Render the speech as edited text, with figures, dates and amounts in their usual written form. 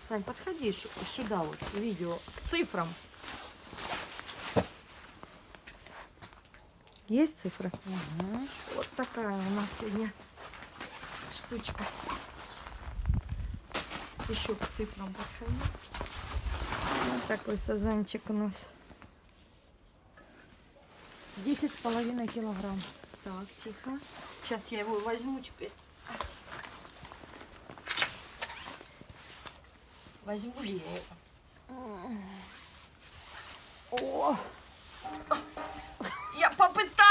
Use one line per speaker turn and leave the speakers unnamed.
Тань, подходи сюда вот, видео, к цифрам. Есть цифры?
Угу.
Вот такая у нас сегодня штучка. Еще к цифрам подходи. Вот такой сазанчик у нас.
10,5 килограмм.
Так, тихо. Сейчас я его возьму теперь. Возьму ли я его?
О!
Я попытаюсь.